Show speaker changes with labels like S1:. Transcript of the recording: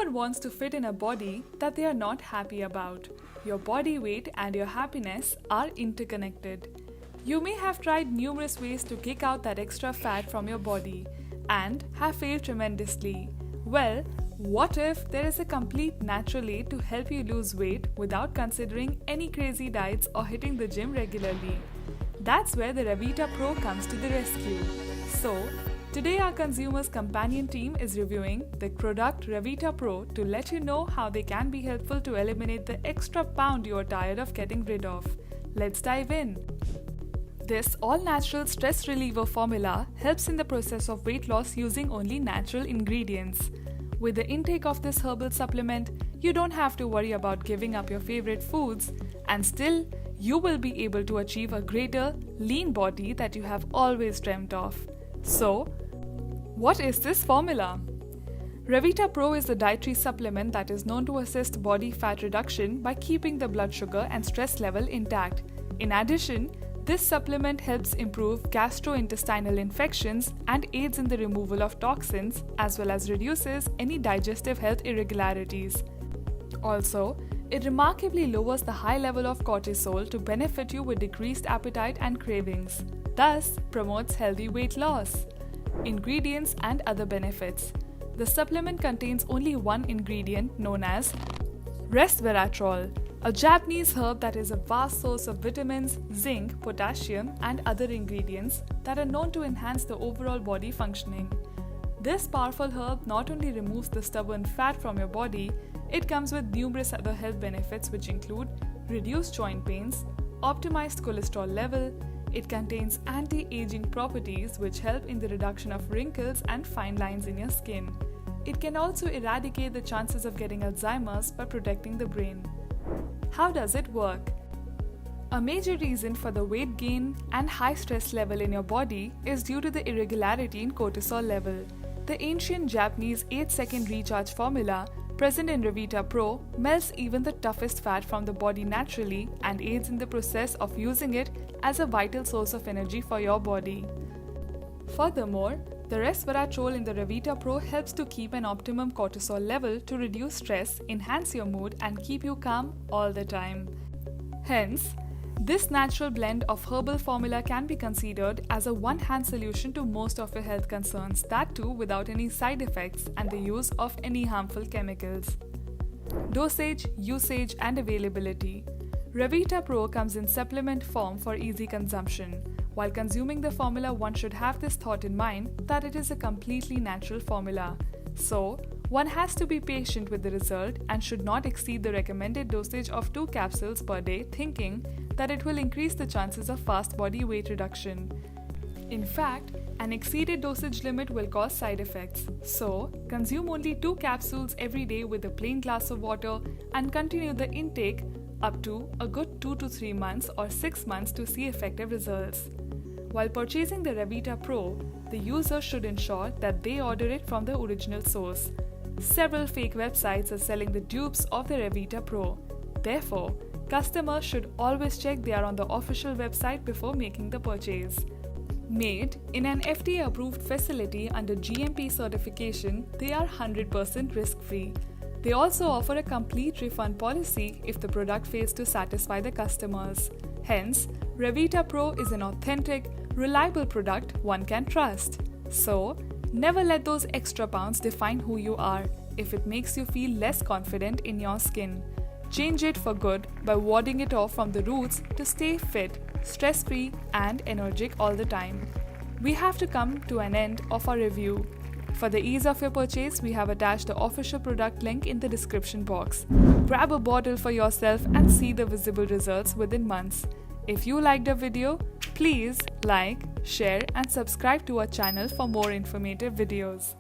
S1: one wants to fit in a body that they are not happy about. Your body weight and your happiness are interconnected. You may have tried numerous ways to kick out that extra fat from your body and have failed tremendously. Well, what if there is a complete natural aid to help you lose weight without considering any crazy diets or hitting the gym regularly? That's where the Revita Pro comes to the rescue. So, today our Consumers Companion team is reviewing the product Revita Pro to let you know how they can be helpful to eliminate the extra pound you are tired of getting rid of. Let's dive in. This all-natural stress reliever formula helps in the process of weight loss using only natural ingredients. With the intake of this herbal supplement, you don't have to worry about giving up your favorite foods, and still, you will be able to achieve a greater, lean body that you have always dreamt of. So, what is this formula? Revita Pro is a dietary supplement that is known to assist body fat reduction by keeping the blood sugar and stress level intact. In addition, this supplement helps improve gastrointestinal infections and aids in the removal of toxins as well as reduces any digestive health irregularities. Also, it remarkably lowers the high level of cortisol to benefit you with decreased appetite and cravings, thus promotes healthy weight loss. Ingredients and other benefits. The supplement contains only one ingredient known as resveratrol, a Japanese herb that is a vast source of vitamins, zinc, potassium, and other ingredients that are known to enhance the overall body functioning. This powerful herb not only removes the stubborn fat from your body, it comes with numerous other health benefits which include reduced joint pains, optimized cholesterol level. It contains anti-aging properties which help in the reduction of wrinkles and fine lines in your skin. It can also eradicate the chances of getting Alzheimer's by protecting the brain. How does it work? A major reason for the weight gain and high stress level in your body is due to the irregularity in cortisol level. The ancient Japanese 8-second recharge formula present in Revita Pro melts even the toughest fat from the body naturally and aids in the process of using it as a vital source of energy for your body. Furthermore, the resveratrol in the Revita Pro helps to keep an optimum cortisol level to reduce stress, enhance your mood, and keep you calm all the time. Hence, this natural blend of herbal formula can be considered as a one-hand solution to most of your health concerns, that too without any side effects and the use of any harmful chemicals. Dosage, usage, and availability. Revita Pro comes in supplement form for easy consumption. While consuming the formula, one should have this thought in mind that it is a completely natural formula. So, one has to be patient with the result and should not exceed the recommended dosage of 2 capsules per day, thinking that it will increase the chances of fast body weight reduction. In fact, an exceeded dosage limit will cause side effects. So, consume only 2 capsules every day with a plain glass of water and continue the intake up to a good 2 to 3 months or 6 months to see effective results. While purchasing the Revita Pro, the user should ensure that they order it from the original source. Several fake websites are selling the dupes of the Revita Pro. Therefore, customers should always check they are on the official website before making the purchase. Made in an FDA-approved facility under GMP certification, they are 100% risk-free. They also offer a complete refund policy if the product fails to satisfy the customers. Hence, Revita Pro is an authentic, reliable product one can trust. So, never let those extra pounds define who you are if it makes you feel less confident in your skin. Change it for good by warding it off from the roots to stay fit, stress-free, and energetic all the time. We have to come to an end of our review. For the ease of your purchase, we have attached the official product link in the description box. Grab a bottle for yourself and see the visible results within months. If you liked the video, please like, share, and subscribe to our channel for more informative videos.